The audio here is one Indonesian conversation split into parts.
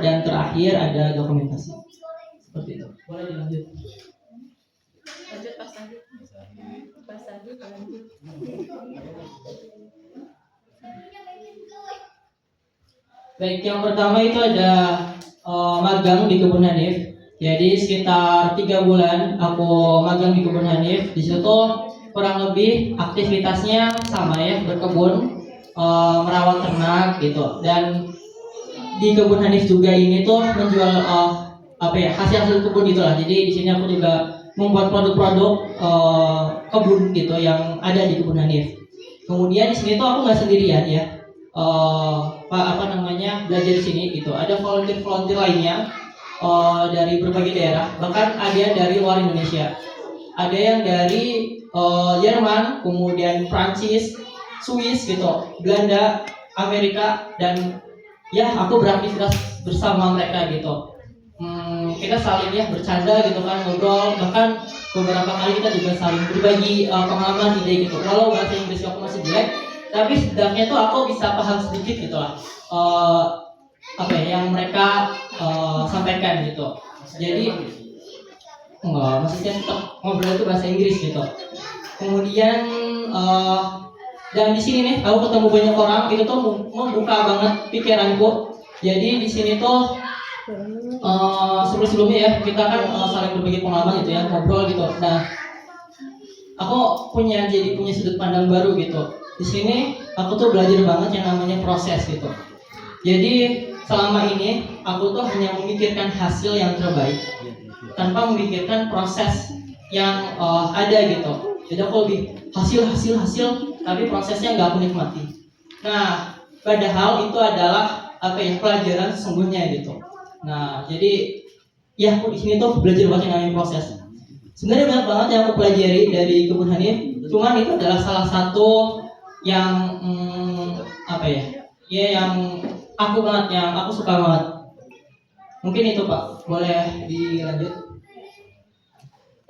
dan terakhir ada dokumentasi. Seperti itu. Boleh dilanjut. Lanjut Pak Sandi. Pak Sandi lanjut. Baik, yang pertama itu ada magang di Kebun Hanif. Jadi sekitar 3 bulan aku magang di Kebun Hanif. Di situ kurang lebih aktivitasnya sama ya, berkebun, merawat ternak gitu. Dan di Kebun Hanif juga ini tuh menjual hasil kebun gitulah. Jadi di sini aku juga membuat produk-produk kebun gitu yang ada di Kebun Hanif. Kemudian di sini tuh aku nggak sendirian ya. Belajar di sini gitu. Ada volunteer lainnya dari berbagai daerah, bahkan ada yang dari luar Indonesia. Ada yang dari Jerman, kemudian Prancis, Swiss gitu, Belanda, Amerika, dan ya aku beraktivitas bersama mereka gitu. Kita saling ya bercanda gitu kan, ngobrol, bahkan beberapa kali kita juga saling berbagi pengalaman ide gitu. Walau bahasa Inggris aku masih jelek, tapi setidaknya tuh aku bisa paham sedikit gitu lah yang mereka sampaikan gitu. Jadi enggak, maksudnya tetap ngobrol itu bahasa Inggris gitu. Kemudian dan di sini nih aku ketemu banyak orang, itu tuh membuka banget pikiranku. Jadi di sini tuh sebelumnya ya kita kan saling berbagi pengalaman gitu ya, ngobrol gitu. Nah, aku punya sudut pandang baru gitu. Di sini aku tuh belajar banget yang namanya proses gitu. Jadi selama ini aku tuh hanya memikirkan hasil yang terbaik tanpa memikirkan proses yang ada gitu. Jadi aku lebih hasil, tapi prosesnya nggak aku nikmati. Nah, padahal itu adalah pelajaran sesungguhnya gitu. Nah, jadi ya aku di sini tuh belajar banget yang namanya proses. Sebenarnya banyak banget yang aku pelajari dari Kebun Hanif, cuman itu adalah salah satu yang yang aku suka banget. Mungkin itu Pak, boleh dilanjut.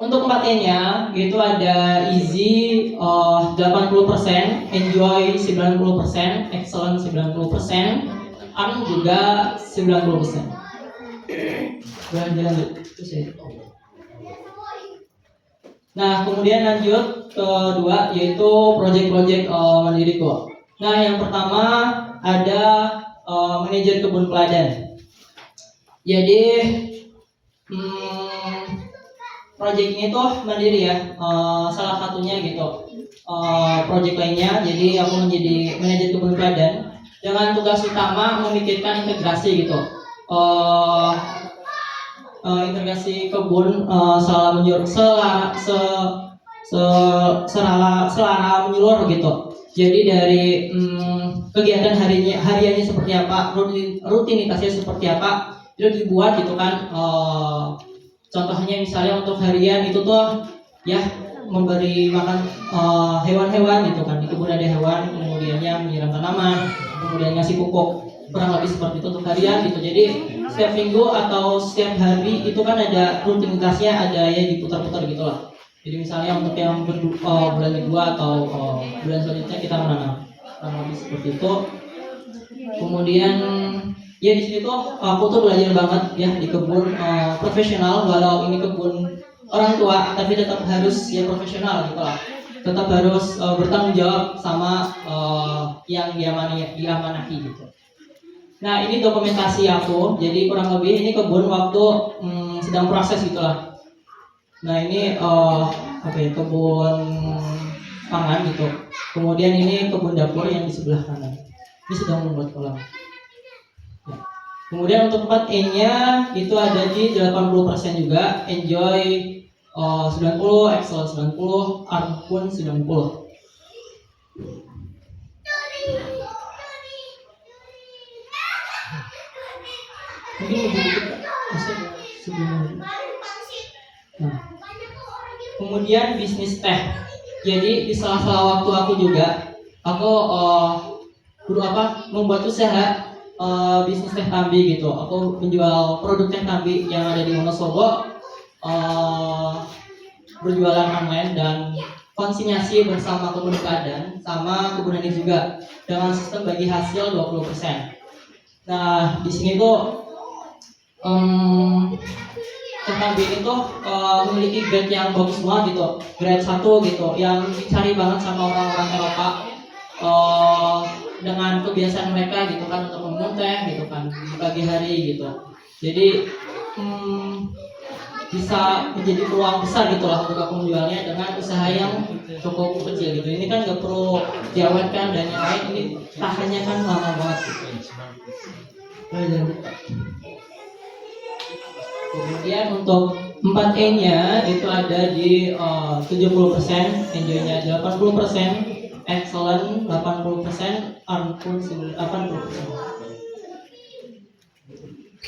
Untuk pemakaiannya itu ada easy 80%, enjoy 90%, excellent 90%, earn juga 90%. Boleh dilanjut. Nah, kemudian lanjut ke kedua yaitu project-project mandiriku. Nah, yang pertama ada manajer kebun peladan. Jadi project ini tuh mandiri ya, salah satunya gitu. Project lainnya, jadi aku menjadi manajer kebun peladan dengan tugas utama memikirkan integrasi gitu. Integrasi kebun selara menyeluruh gitu. Jadi dari kegiatan hariannya seperti apa, rutinitasnya seperti apa, itu dibuat gitu kan. Contohnya misalnya untuk harian itu tuh ya memberi makan hewan-hewan gitu kan. Di kebun ada hewan, kemudiannya menyiram tanaman, kemudian ngasih pupuk, kurang lebih seperti itu untuk harian gitu. Jadi setiap minggu atau setiap hari itu kan ada rutinitasnya, ada ya diputar-putar gitu lah. Jadi misalnya untuk yang bulan kedua atau bulan selanjutnya kita menanam, kurang lebih seperti itu. Kemudian ya di situ tuh aku tuh belajar banget ya di kebun profesional, walau ini kebun orang tua tapi tetap harus ya profesional gitu lah. Tetap harus bertanggung jawab sama yang diamanahi gitu. Nah, ini dokumentasi aku. Jadi kurang lebih ini kebun waktu sedang proses gitulah. Nah, ini kebun pangan gitu. Kemudian ini kebun dapur yang di sebelah kanan. Ini sedang membuat kolam. Ya. Kemudian untuk tempat E-nya itu ada di 80% juga, enjoy 90, excel 90, earn pun 90. Mungkin nah, kemudian bisnis teh. Jadi di sela-sela waktu aku juga, aku membuat usaha bisnis teh Tambi gitu. Aku menjual produk teh Tambi yang ada di Wonosobo, berjualan online dan konsinyasi bersama kebun peladan sama kebun Hanif juga dengan sistem bagi hasil 20%. Nah, di sini tuh CKB itu memiliki grade yang bagus banget gitu, grade 1 gitu, yang dicari banget sama orang-orang Eropa. Dengan kebiasaan mereka gitu kan untuk meminum teh gitu kan di pagi hari gitu. Jadi bisa menjadi peluang besar gitu lah untuk aku menjualnya dengan usaha yang cukup kecil gitu. Ini kan nggak perlu diawet kan dan yang lain, ini tahannya kan lama banget gitu. Kemudian untuk 4E-nya itu ada di 70%, enjoy-nya 80%, excellent 80%, earn pun 80%.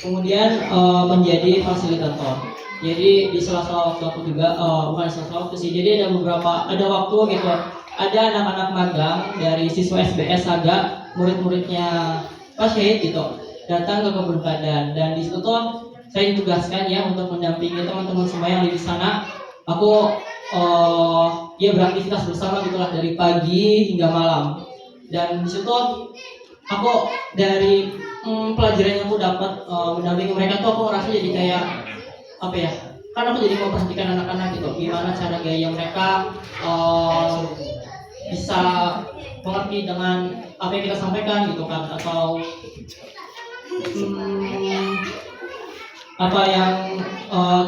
Kemudian menjadi fasilitator. Jadi di sela-sela waktu aku juga bukan sela-sela waktu sih. Jadi ada waktu gitu. Ada anak-anak magang dari siswa SBS Saga, murid-muridnya Pak Syahid gitu, datang ke kebun padan dan di situ tuh saya ditugaskan ya untuk mendampingi teman-teman semua yang di sana. Aku ya beraktivitas bersama gitulah dari pagi hingga malam. Dan di situ aku dari pelajaran yang aku dapat mendampingi mereka tuh aku ngerasa jadi kayak apa ya? Kan aku jadi memperhatikan anak-anak gitu, gimana cara gaya mereka bisa mengerti dengan apa yang kita sampaikan gitu kan, atau apa yang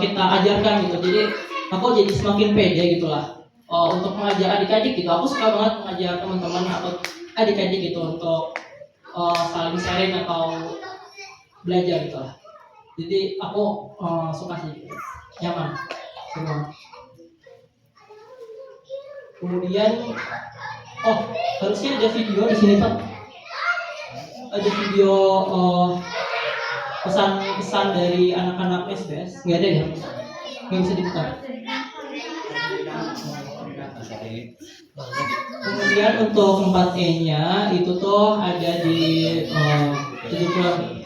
kita ajarkan gitu. Jadi aku jadi semakin pede gitulah untuk mengajar adik-adik gitu. Aku suka banget mengajar teman-teman atau adik-adik gitu untuk saling sharing atau belajar gitulah. Jadi aku suka sih gitu. Nyaman semua. Kemudian harusnya ada video di sini Pak. Ada video pesan-pesan dari anak-anak SBS. Nggak ada ya? Nggak bisa dibuka. Kemudian untuk 4E-nya itu tuh ada di 70%,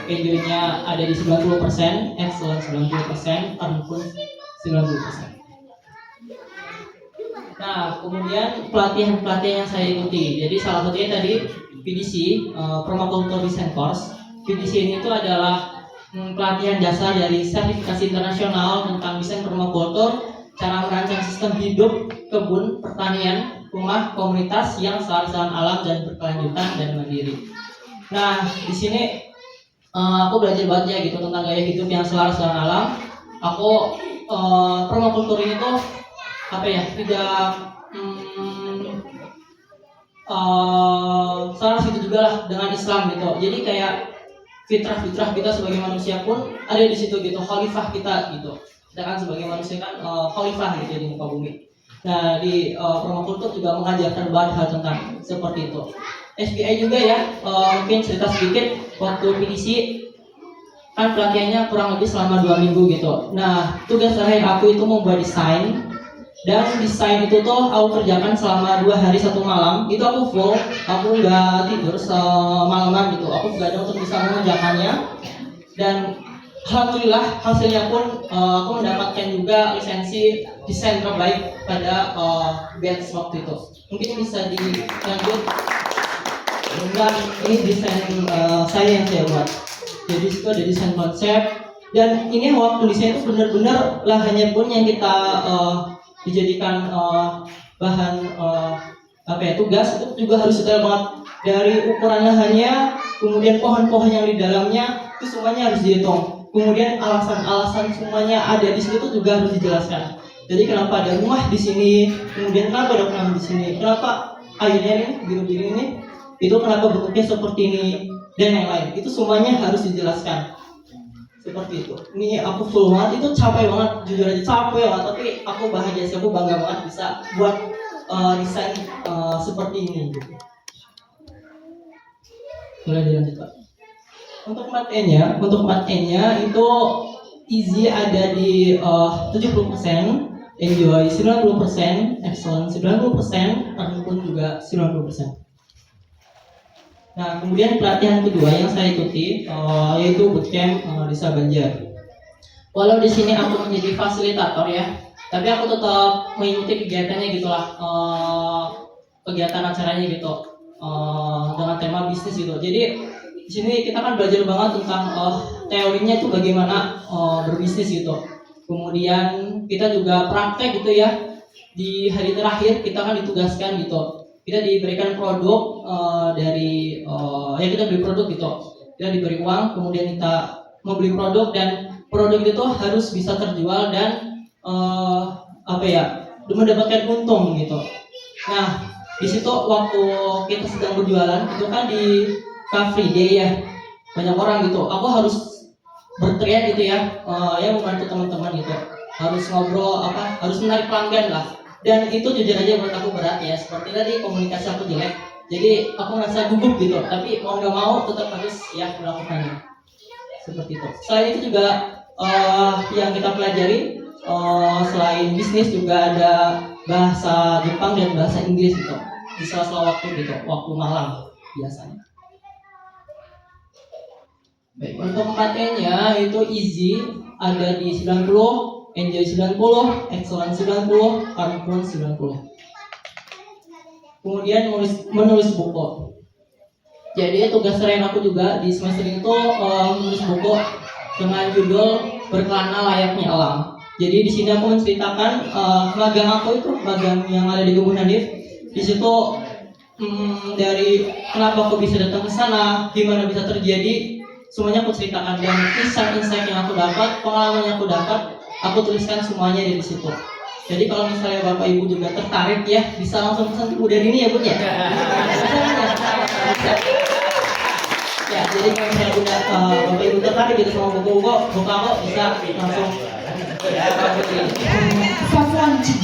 enjoy-nya ada di 90%, excellent 90%, earn pun 90%. Nah, kemudian pelatihan-pelatihan yang saya ikuti. Jadi salah satunya tadi PDC, Permaculture Design Course. PDC ini tuh adalah pelatihan dasar dari sertifikasi internasional tentang desain permakultur, cara merancang sistem hidup, kebun, pertanian, rumah, komunitas yang selaras dengan alam dan berkelanjutan dan mandiri. Nah, di sini aku belajar banget ya gitu tentang gaya hidup yang selaras dengan alam. Aku permakultur ini tuh apa ya, tidak selaras itu juga lah dengan Islam gitu. Jadi kayak fitrah kita sebagai manusia pun ada di situ gitu, khalifah kita gitu. Kita kan sebagai manusia kan khalifah gitu di muka bumi. Nah di permakultur juga mengajarkan banget hal tentang seperti itu. SBI juga ya, mungkin cerita sedikit waktu PDC kan pelatihannya kurang lebih selama 2 minggu gitu. Nah tugas terakhir aku itu membuat desain. Dan desain itu tuh aku kerjakan selama 2 hari 1 malam. Itu aku full, aku nggak tidur semalaman gitu. Aku begadang untuk bisa mengerjakannya. Dan alhamdulillah hasilnya pun aku mendapatkan juga lisensi desain terbaik pada batch waktu itu. Mungkin bisa dilanjut. Dan ini desain saya yang saya buat. Jadi itu ada desain konsep. Dan ini waktu desain itu benar-benar lahannya pun yang kita dijadikan bahan tugas itu juga harus detail banget, dari ukuran lahannya, kemudian pohon-pohon yang di dalamnya itu semuanya harus dihitung, kemudian alasan-alasan semuanya ada di situ juga harus dijelaskan. Jadi kenapa ada rumah di sini, kemudian kenapa ada kolam di sini, kenapa airnya ini biru-biru ini, itu kenapa bentuknya seperti ini dan yang lain, itu semuanya harus dijelaskan. Seperti itu. Ini aku full banget, itu capek banget, jujur aja capek banget, tapi aku bahagia sih, aku bangga banget bisa buat desain seperti ini gitu. Boleh dilanjut Pak. Untuk 4E-nya itu easy ada di 70%, enjoy 90%, excellent 90%, earn pun juga 90%. Nah, kemudian pelatihan kedua yang saya ikuti yaitu bootcamp Desa Banjar. Walau di sini aku menjadi fasilitator ya, tapi aku tetap mengikuti kegiatannya gitulah, kegiatan acaranya gitu, dengan tema bisnis gitu. Jadi di sini kita kan belajar banget tentang teorinya itu bagaimana berbisnis gitu. Kemudian kita juga praktek gitu ya. Di hari terakhir kita kan ditugaskan gitu. Kita diberikan produk ya kita beli produk gitu. Kita diberi uang, kemudian kita membeli produk dan produk itu harus bisa terjual dan mendapatkan untung gitu. Nah, di situ waktu kita sedang berjualan itu kan di Car Free Day ya, banyak orang gitu. Aku harus berteriak gitu ya, membantu teman-teman gitu. Harus ngobrol harus menarik pelanggan lah. Dan itu jujur aja buat aku berat ya. Seperti tadi komunikasi aku jelek, jadi aku merasa gugup gitu. Tapi mau nggak mau tetap harus ya melakukannya. Seperti itu. Selain itu juga yang kita pelajari selain bisnis juga ada bahasa Jepang dan bahasa Inggris gitu di sela-sela waktu gitu, waktu malam biasanya. Baik, untuk matenya itu easy ada di 90, enjoy 90, excellent 90, harmful 90. Kemudian menulis buku. Jadi tugas sering aku juga di semester itu menulis buku dengan judul Berkelana Layaknya Alam. Jadi di sini aku menceritakan magang aku itu magang yang ada di Kebun Hanif. Di situ dari kenapa aku bisa datang ke sana, gimana bisa terjadi, semuanya aku ceritakan dan insight yang aku dapat, pengalaman yang aku dapat, aku tuliskan semuanya di situ. Jadi kalau misalnya Bapak Ibu juga tertarik ya, bisa langsung pesan udah ini ya Bu ya. Ya, jadi kalau misalnya udah Bapak Ibu tertarik gitu sama buku aku bisa langsung soft launching.